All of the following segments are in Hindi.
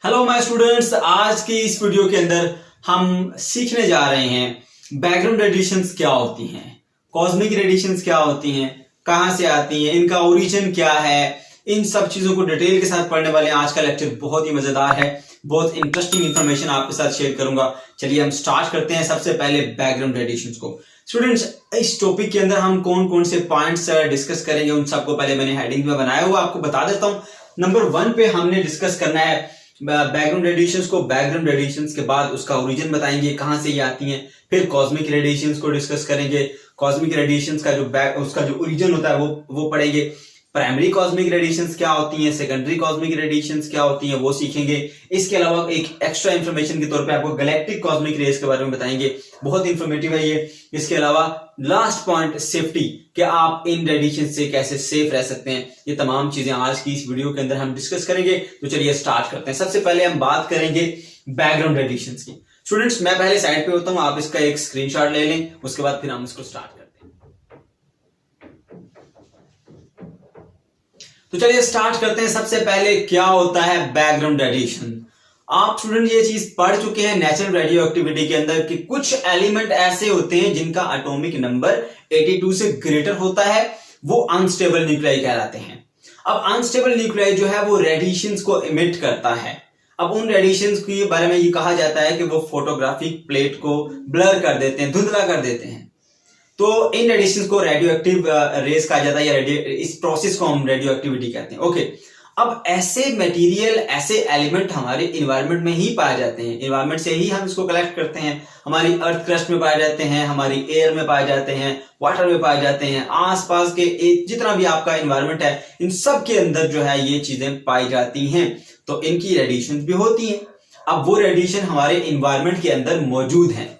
हेलो माय स्टूडेंट्स, आज की इस वीडियो के अंदर हम सीखने जा रहे हैं बैकग्राउंड रेडिएशंस क्या होती हैं, कॉस्मिक रेडिएशंस क्या होती हैं, कहां से आती हैं, इनका ओरिजिन क्या है। इन सब चीजों को डिटेल के साथ पढ़ने वाले हैं। आज का लेक्चर बहुत ही मजेदार है, बहुत इंटरेस्टिंग इंफॉर्मेशन आपके साथ शेयर करूंगा। चलिए हम स्टार्ट करते हैं। सबसे पहले बैकग्राउंड रेडिएशंस को। स्टूडेंट्स, इस टॉपिक के अंदर हम कौन कौन से पॉइंट्स डिस्कस करेंगे उन सबको पहले मैंने हेडिंग में बनाया हुआ आपको बता देता हूं। नंबर 1 पे हमने डिस्कस करना है बैकग्राउंड रेडिएशंस को। बैकग्राउंड रेडिएशंस के बाद उसका ओरिजिन बताएंगे, कहां से ये आती हैं। फिर कॉस्मिक रेडिएशंस को डिस्कस करेंगे। कॉस्मिक रेडिएशंस का उसका जो ओरिजिन होता है वो पढ़ेंगे। प्राइमरी कॉस्मिक रेडिएशंस क्या होती हैं, सेकेंडरी कॉस्मिक रेडिएशंस क्या होती हैं, वो सीखेंगे। इसके अलावा एक एक्स्ट्रा इंफॉर्मेशन के तौर पे आपको गैलेक्टिक कॉस्मिक रेज के बारे में बताएंगे, बहुत इंफॉर्मेटिव है ये। इसके अलावा लास्ट पॉइंट सेफ्टी, कि आप इन रेडिएशन से कैसे सेफ रह सकते हैं। ये तमाम चीजें आज की इस वीडियो के अंदर हम डिस्कस करेंगे। तो चलिए स्टार्ट करते हैं। सबसे पहले हम बात करेंगे बैकग्राउंड रेडिएशंस की। स्टूडेंट्स, मैं पहले साइड पे होता हूं, आप इसका एक स्क्रीनशॉट ले लें, उसके बाद फिर हम इसको स्टार्ट करते हैं। तो चलिए स्टार्ट करते हैं। सबसे पहले क्या होता है बैकग्राउंड रेडिएशन। आप स्टूडेंट ये चीज पढ़ चुके हैं नेचुरल रेडियो एक्टिविटी के अंदर कि कुछ एलिमेंट ऐसे होते हैं जिनका एटॉमिक नंबर 82 से ग्रेटर होता है, वो अनस्टेबल न्यूक्लियाई कहलाते हैं। अब अनस्टेबल न्यूक्लियाई जो है वो रेडिएशंस को इमिट करता है। अब उन रेडिएशंस के बारे में ये कहा जाता है कि वो फोटोग्राफिक प्लेट को ब्लर कर देते हैं, धुंधला कर देते हैं। तो इन रेडिएशंस को रेडियो एक्टिव रेज कहा जाता है, या इस प्रोसेस को हम रेडियो एक्टिविटी कहते हैं। ओके, अब ऐसे मटेरियल, ऐसे एलिमेंट हमारे इन्वायरमेंट में ही पाए जाते हैं। इन्वायरमेंट से ही हम इसको कलेक्ट करते हैं। हमारी अर्थ क्रस्ट में पाए जाते हैं, हमारी एयर में पाए जाते हैं, वाटर में पाए जाते हैं, आसपास के जितना भी आपका इन्वायरमेंट है, इन सब के अंदर जो है ये चीजें पाई जाती हैं। तो इनकी रेडिएशन भी होती है। अब वो रेडिएशन हमारे इन्वायरमेंट के अंदर मौजूद है।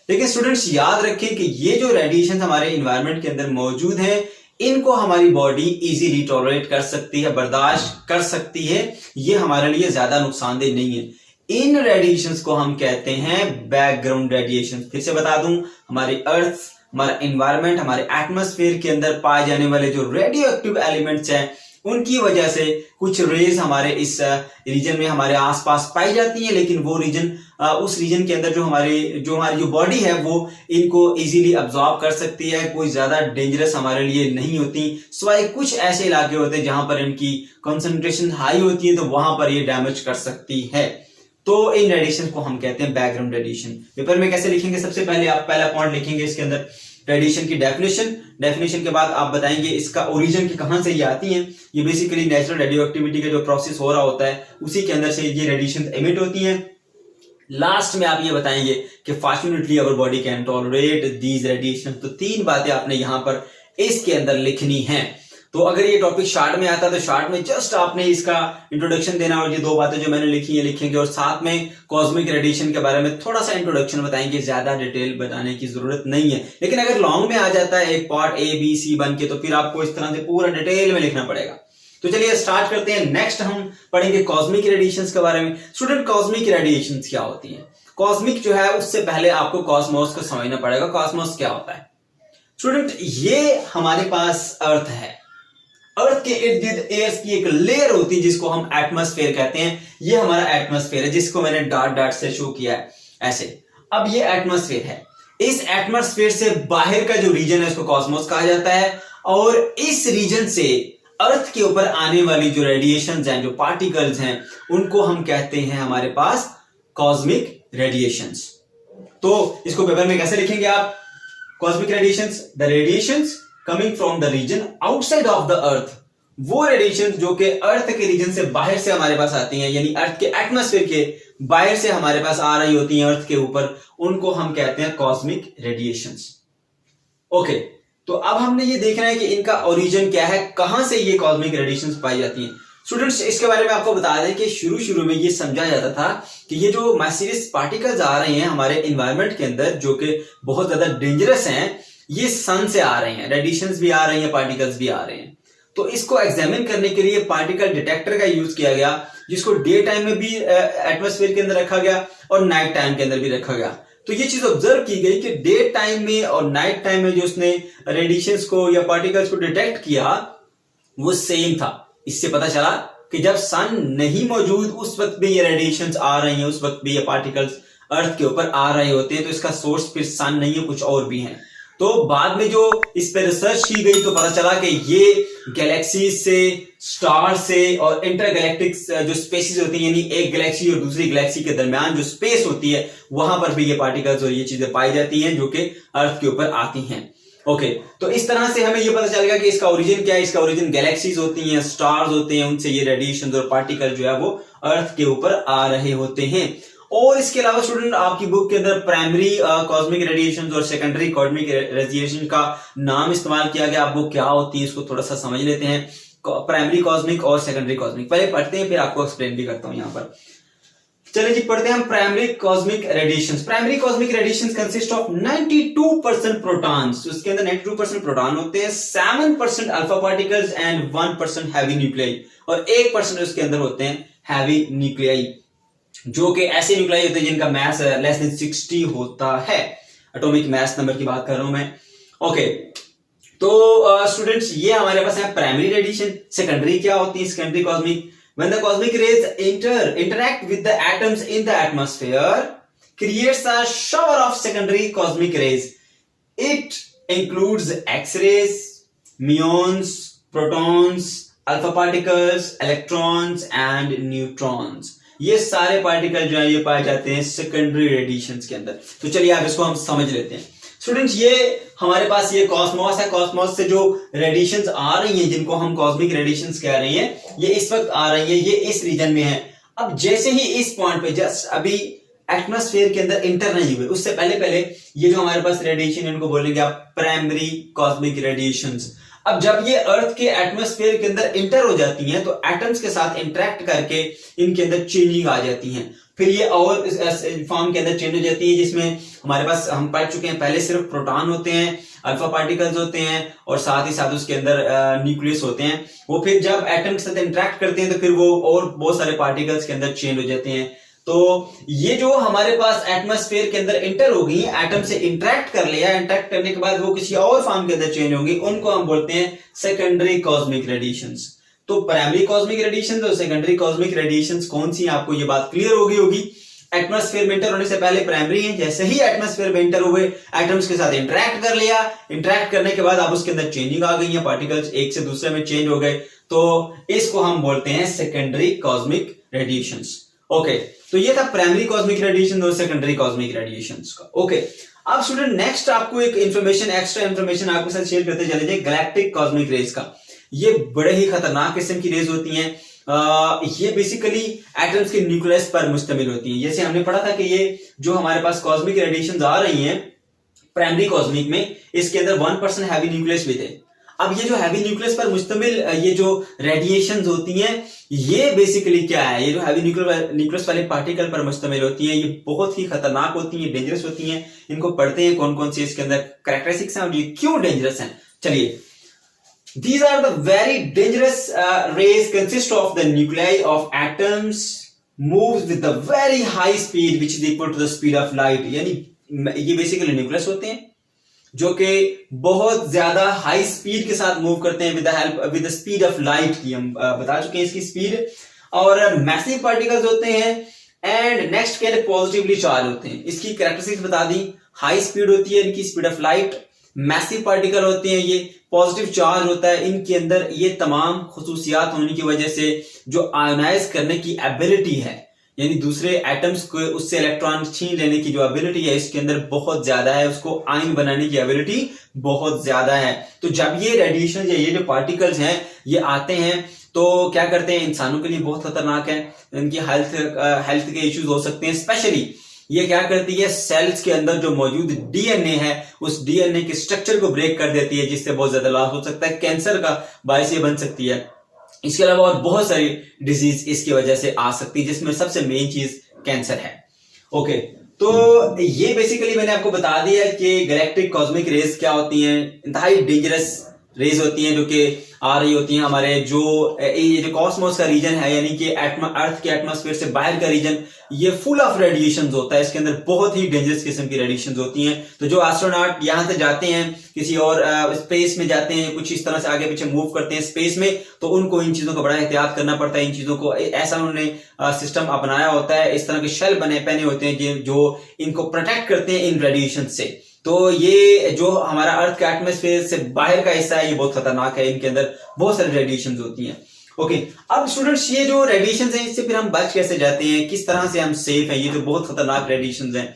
लेकिन स्टूडेंट्स याद रखें कि ये जो रेडिएशन हमारे इन्वायरमेंट के अंदर मौजूद है, इनको हमारी बॉडी इजीली टॉलरेट कर सकती है, बर्दाश्त कर सकती है। ये हमारे लिए ज्यादा नुकसानदेह नहीं है। इन रेडिएशंस को हम कहते हैं बैकग्राउंड रेडिएशन। फिर से बता दूं, हमारी अर्थ, हमारा एनवायरनमेंट, हमारे एटमॉस्फेयर के अंदर पाए जाने वाले जो रेडियो एक्टिव एलिमेंट्स हैं, उनकी वजह से कुछ रेज हमारे इस रीजन में हमारे आसपास पाई जाती है। लेकिन वो रीजन, उस रीजन के अंदर जो हमारी जो बॉडी है वो इनको इजीली अब्सॉर्ब कर सकती है, कोई ज्यादा डेंजरस हमारे लिए नहीं होती। सिवाय कुछ ऐसे इलाके होते हैं जहां पर इनकी कंसंट्रेशन हाई होती है, तो वहां पर ये डैमेज कर सकती है। तो इन रेडिएशन को हम कहते हैं बैकग्राउंड रेडिएशन। पेपर में कैसे लिखेंगे? सबसे पहले आप पहला पॉइंट लिखेंगे इसके अंदर रेडिएशन की डेफिनेशन के बाद आप बताएंगे इसका ओरिजिन की कहां से ये आती हैं। ये बेसिकली नेचुरल रेडियो एक्टिविटी का जो प्रोसेस हो रहा होता है उसी के अंदर से ये रेडिएशन एमिट होती हैं। लास्ट में आप ये बताएंगे कि fortunately our body can tolerate these radiation. तो 3 बातें आपने यहां पर इसके अंदर लिखनी है। तो अगर ये टॉपिक शार्ट में आता तो शार्ट में जस्ट आपने इसका इंट्रोडक्शन देना और ये 2 बातें जो मैंने लिखी है लिखेंगे, और साथ में कॉस्मिक रेडिएशन के बारे में थोड़ा सा इंट्रोडक्शन बताएंगे। ज्यादा डिटेल बताने की जरूरत नहीं है। लेकिन अगर लॉन्ग में आ जाता है एक पार्ट A, B, C बन के, तो फिर आपको इस तरह से पूरा डिटेल में लिखना पड़ेगा। तो चलिए स्टार्ट करते हैं। नेक्स्ट हम पढ़ेंगे कॉस्मिक रेडिएशंस के बारे में। स्टूडेंट, कॉस्मिक रेडिएशंस क्या होती हैं? कॉस्मिक जो है उससे पहले आपको कॉस्मोस को समझना पड़ेगा। कॉस्मोस क्या होता है? स्टूडेंट, ये हमारे पास अर्थ है। अर्थ के इर्द गिर्द एयर की एक लेयर होती है जिसको हम एटमॉस्फेयर कहते हैं। ये हमारा एटमॉस्फेयर है जिसको मैंने डॉट से शो किया है ऐसे। अब ये एटमॉस्फेयर है। इस एटमॉस्फेयर से बाहर का जो रीजन है उसको कॉस्मोस कहा जाता है। और इस रीजन से अर्थ के ऊपर आने वाली जो रेडिएशंस हैं, जो पार्टिकल्स हैं, उनको हम कहते हैं हमारे पास कॉस्मिक रेडिएशंस। तो इसको पेपर में कैसे लिखेंगे आप? Cosmic radiations, the radiations coming from the region outside of the earth. वो रेडिएशन जो कि अर्थ के रीजन से बाहर से हमारे पास आती हैं, यानी अर्थ के एटमॉस्फेयर के बाहर से हमारे पास आ रही होती हैं अर्थ के ऊपर, उनको हम कहते हैं कॉस्मिक रेडिएशंस। ओके, तो अब हमने ये देखना है कि इनका ओरिजिन क्या है, कहां से ये कॉस्मिक रेडिएशंस पाई जाती हैं। स्टूडेंट्स, इसके बारे में आपको बता दें कि शुरू में ये समझा जाता था कि ये जो मैसिलियस पार्टिकल्स आ रहे हैं हमारे एनवायरनमेंट के अंदर, जो कि बहुत ज्यादा डेंजरस हैं, ये सन से आ रहे हैं। रेडिएशंस भी आ रही हैं, पार्टिकल्स भी आ रहे हैं। तो इसको एग्जामिन करने के लिए पार्टिकल डिटेक्टर का यूज किया गया, जिसको डे टाइम में भी एटमॉस्फेयर के अंदर रखा गया और नाइट टाइम के अंदर भी रखा गया। तो ये चीज ऑब्जर्व की गई कि डे टाइम में और नाइट टाइम में जो उसने रेडिएशंस को या पार्टिकल्स को डिटेक्ट किया वो सेम था। इससे पता चला कि जब सन नहीं मौजूद उस वक्त भी ये रेडिएशंस आ रही हैं, उस वक्त भी ये पार्टिकल्स अर्थ के ऊपर आ रहे होते हैं, तो इसका सोर्स फिर सन नहीं है, कुछ और भी है। तो बाद में जो इस पे रिसर्च की गई तो पता चला कि ये गैलेक्सी से, स्टार से और इंटरगैलेक्टिक जो स्पेसिस होती है, यानी एक गैलेक्सी और दूसरी गैलेक्सी के दरमियान जो स्पेस होती है, वहां पर भी ये पार्टिकल्स और ये चीजें पाई जाती हैं जो कि अर्थ के ऊपर आती हैं। ओके, तो इस तरह से हमें ये पता चलेगा कि इसका ओरिजिन क्या है। इसका ओरिजिन गैलेक्सीज होती हैं, स्टार्स होते हैं, उनसे ये रेडिएशन और पार्टिकल जो है वो अर्थ के ऊपर आ रहे होते हैं। और इसके अलावा स्टूडेंट आपकी बुक के अंदर प्राइमरी कॉस्मिक रेडिएशन और सेकेंडरी कॉस्मिक रेडिएशन का नाम इस्तेमाल किया गया। आप वो क्या होती है इसको थोड़ा सा समझ लेते हैं। प्राइमरी कॉस्मिक और सेकेंडरी कॉस्मिक पहले पढ़ते हैं, फिर आपको एक्सप्लेन भी करता हूं यहाँ पर। चलिए जी, पढ़ते हैं हम primary cosmic radiations. Primary cosmic radiations consist of 92% protons. उसके अंदर 92% प्रोटॉन होते हैं, 7% alpha particles and 1% heavy nuclei, और 1% उसके अंदर होते हैं हैवी न्यूक्लियाई, जो कि ऐसे न्यूक्लियाई होते हैं जिनका मास लेस देन 60 होता है। एटॉमिक मास नंबर की बात कर रहा हूं मैं। ओके, तो स्टूडेंट्स ये हमारे पास है प्राइमरी रेडिएशन। सेकेंडरी क्या होती है? Secondary cosmic, when the cosmic rays interact with the atoms in the atmosphere, creates a shower of secondary cosmic rays. It includes X-rays, muons, protons, alpha particles, electrons and neutrons. ये सारे पार्टिकल जो है ये पाए जाते हैं सेकेंडरी रेडिएशंस के अंदर। तो चलिए आप इसको हम समझ लेते हैं। स्टूडेंट्स ये हमारे पास ये कॉस्मोस है। कॉस्मोस से जो रेडिएशंस आ रही हैं, जिनको हम कॉस्मिक रेडिएशंस कह रहे हैं, ये इस वक्त आ रही है, ये इस रीजन में है। अब जैसे ही इस पॉइंट पे जस्ट अभी एटमॉस्फेयर के अंदर इंटर नहीं हुए, उससे पहले पहले ये जो हमारे पास रेडिएशन, इनको बोलेंगे आप प्राइमरी कॉस्मिक रेडिएशंस। अब जब ये अर्थ के एटमॉस्फेयर के अंदर इंटर हो जाती हैं, तो एटम्स के साथ इंटरेक्ट करके इनके अंदर चेंजिंग आ जाती हैं। फिर ये और फॉर्म के अंदर चेंज हो जाती है, जिसमें हमारे पास हम पढ़ चुके हैं पहले सिर्फ प्रोटॉन होते हैं, अल्फा पार्टिकल्स होते हैं, और साथ ही साथ उसके अंदर न्यूक्लियस होते हैं। वो फिर जब एटम के साथ इंटरेक्ट करते हैं तो फिर वो और बहुत सारे पार्टिकल्स के अंदर चेंज हो जाते हैं। तो ये जो हमारे पास एटमॉस्फेयर के अंदर इंटर हो गई, एटम से इंटरेक्ट कर लिया, इंटरेक्ट करने के बाद वो किसी और फॉर्म के अंदर चेंज होंगी, उनको हम बोलते हैं सेकेंडरी कॉस्मिक रेडिएशंस। तो प्राइमरी कॉस्मिक रेडिएशंस और सेकेंडरी कॉस्मिक रेडिएशंस कौन सी, आपको ये बात क्लियर हो गई होगी। एटमॉस्फेयर में इंटर होने से पहले प्राइमरी है, जैसे ही एटमॉस्फेयर में इंटर हुए, एटम्स के साथ इंटरेक्ट कर लिया, इंटरेक्ट करने के बाद अब उसके अंदर चेंजिंग आ गई है, पार्टिकल्स एक से दूसरे में चेंज हो गए, तो इसको हम बोलते हैं सेकेंडरी कॉस्मिक रेडिएशंस। ओके, तो ये था प्राइमरी कॉस्मिक रेडिएशन और सेकेंडरी कॉस्मिक रेडिएशंस का। ओके, अब स्टूडेंट नेक्स्ट आपको एक इंफॉर्मेशन, एक्स्ट्रा इंफॉर्मेशन आपके साथ शेयर करते चले जाए गैलेक्टिक कॉस्मिक रेज का। ये बड़े ही खतरनाक किस्म की रेज होती हैं। ये बेसिकली एटम्स के न्यूक्लियस पर मुश्तमिल होती हैं। जैसे हमने पढ़ा था कि ये जो हमारे पास कॉस्मिक रेडिएशंस आ रही हैं प्राइमरी कॉस्मिक में, इसके अंदर 1% हैवी न्यूक्लियस भी थे। अब ये जो हैवी न्यूक्लियस पर मुश्तमिल ये जो रेडिएशंस होती हैं, ये बेसिकली क्या है? ये जो हैवी न्यूक्लियस वाले पार्टिकल पर मुश्तमिल होती हैं, ये बहुत ही खतरनाक होती हैं, डेंजरस होती हैं। इनको पढ़ते हैं कौन कौन से इसके अंदर कैरेक्टरिस्टिक्स हैं और ये क्यों डेंजरस हैं। चलिए, these are the very dangerous rays consist of the nuclei of atoms moves with the very high speed which is equal to the speed of light। यानी ये बेसिकली न्यूक्लियस होते हैं जो कि बहुत ज्यादा हाई स्पीड के साथ मूव करते हैं with the speed of light की हम बता चुके हैं इसकी स्पीड। और मैसिव पार्टिकल्स होते हैं एंड नेक्स्ट के पॉजिटिवली चार्ज होते हैं। इसकी कैरेक्टरिस्टिक्स बता दी, हाई स्पीड होती है इनकी, speed of light, massive particle होते हैं, ये पॉजिटिव चार्ज होता है इनके अंदर। ये तमाम खुसूसियात होने की वजह से जो आयोनाइज करने की एबिलिटी है, यानी दूसरे एटम्स को उससे इलेक्ट्रॉन छीन लेने की जो एबिलिटी है इसके अंदर बहुत ज्यादा है, उसको आयन बनाने की एबिलिटी बहुत ज्यादा है। तो जब ये रेडिएशन या ये जो पार्टिकल्स हैं ये आते हैं तो क्या करते हैं, इंसानों के लिए बहुत खतरनाक है, इनकी हेल्थ के इश्यूज हो सकते हैं। स्पेशली ये क्या करती है, सेल्स के अंदर जो मौजूद डीएनए है उस डीएनए के स्ट्रक्चर को ब्रेक कर देती है, जिससे बहुत ज्यादा लॉस हो सकता है, कैंसर का बायस ये बन सकती है। इसके अलावा और बहुत सारी डिजीज इसकी वजह से आ सकती है, जिसमें सबसे मेन चीज कैंसर है। ओके, तो ये बेसिकली मैंने आपको बता दिया कि गैलेक्टिक कॉस्मिक रेज क्या होती हैं, इंतहाई डेंजरस रेज होती हैं जो कि आ रही होती हैं हमारे ये जो कॉस्मोस का रीजन है, यानी कि अर्थ के एटमॉस्फेयर से बाहर का रीजन, ये फुल ऑफ रेडिएशंस होता है। इसके अंदर बहुत ही डेंजरस किस्म की रेडिएशंस होती हैं। तो जो एस्ट्रोनॉट यहां से जाते हैं, किसी और स्पेस में जाते हैं, कुछ इस तरह से आगे पीछे मूव करते हैं स्पेस में, तो उनको इन चीजों का बड़ा एहतियात करना पड़ता है। इन चीजों को ऐसा उन्होंने सिस्टम अपनाया होता है, इस तरह के शेल पहने होते हैं जो इनको प्रोटेक्ट करते हैं इन रेडिएशन से। तो ये जो हमारा अर्थ का एटमॉस्फेयर से बाहर का हिस्सा है, ये बहुत खतरनाक है। इनके अंदर बहुत सारी रेडिएशन होती हैं। ओके, अब स्टूडेंट्स ये जो रेडिएशन है, इससे फिर हम बच कैसे जाते हैं, किस तरह से हम सेफ हैं, ये जो बहुत खतरनाक रेडिएशन हैं।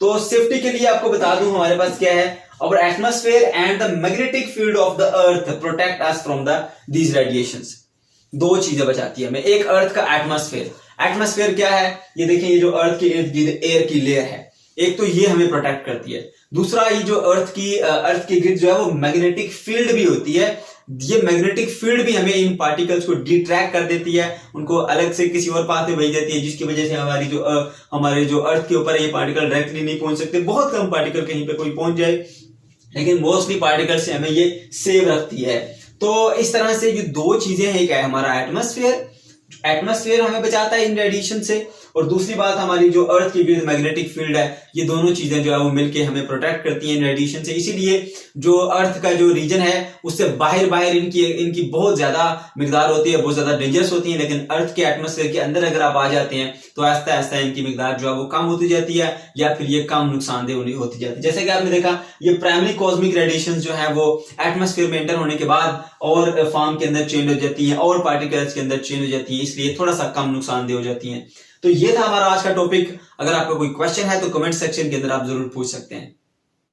तो सेफ्टी के लिए आपको बता दूं हमारे पास क्या है, our atmosphere and the magnetic field of the earth protect us from these radiations। दो चीजें बचाती है हमें। एक अर्थ का एटमॉस्फेयर क्या है, ये देखिए, ये जो अर्थ के इर्द गिर्द एयर की लेयर है, एक तो ये हमें प्रोटेक्ट करती है। दूसरा, ये जो अर्थ के गिर्द जो है वो मैग्नेटिक फील्ड भी होती है। ये मैग्नेटिक फील्ड भी हमें इन पार्टिकल्स को डिट्रैक्ट कर देती है, उनको अलग से किसी और पाथ में भेज देती है, जिसकी वजह से हमारे जो अर्थ के ऊपर है ये पार्टिकल डायरेक्टली नहीं पहुंच सकते। बहुत कम पार्टिकल कहीं पे कोई पहुंच जाए, लेकिन मोस्टली पार्टिकल से हमें ये सेव रखती है। तो इस तरह से ये दो चीजें हैं, क्या है हमारा एटमॉस्फेयर हमें बचाता है इन रेडिएशन से, और दूसरी बात हमारी जो अर्थ की गिर्द मैग्नेटिक फील्ड है, ये दोनों चीजें जो है वो मिलके हमें प्रोटेक्ट करती हैं इन रेडिएशन से। इसीलिए जो अर्थ का जो रीजन है उससे बाहर इनकी बहुत ज्यादा मिकदार होती है, बहुत ज्यादा डेंजरस होती है। लेकिन अर्थ के एटमॉस्फेयर के अंदर अगर आप आ जाते हैं तो आहिस्ता आहिस्ता इनकी मिकदार जो है वो कम होती जाती है, या फिर ये कम नुकसानदेह होती जाती है। जैसे कि आपने देखा, ये प्राइमरी कॉस्मिक रेडिएशन जो है वो एटमॉस्फेयर में एंटर होने के बाद और फॉर्म के अंदर चेंज हो जाती है, और पार्टिकल्स के अंदर चेंज हो जाती है, इसलिए थोड़ा सा कम नुकसानदेह हो जाती है। तो ये था हमारा आज का टॉपिक। अगर आपका कोई क्वेश्चन है तो कमेंट सेक्शन के अंदर आप जरूर पूछ सकते हैं।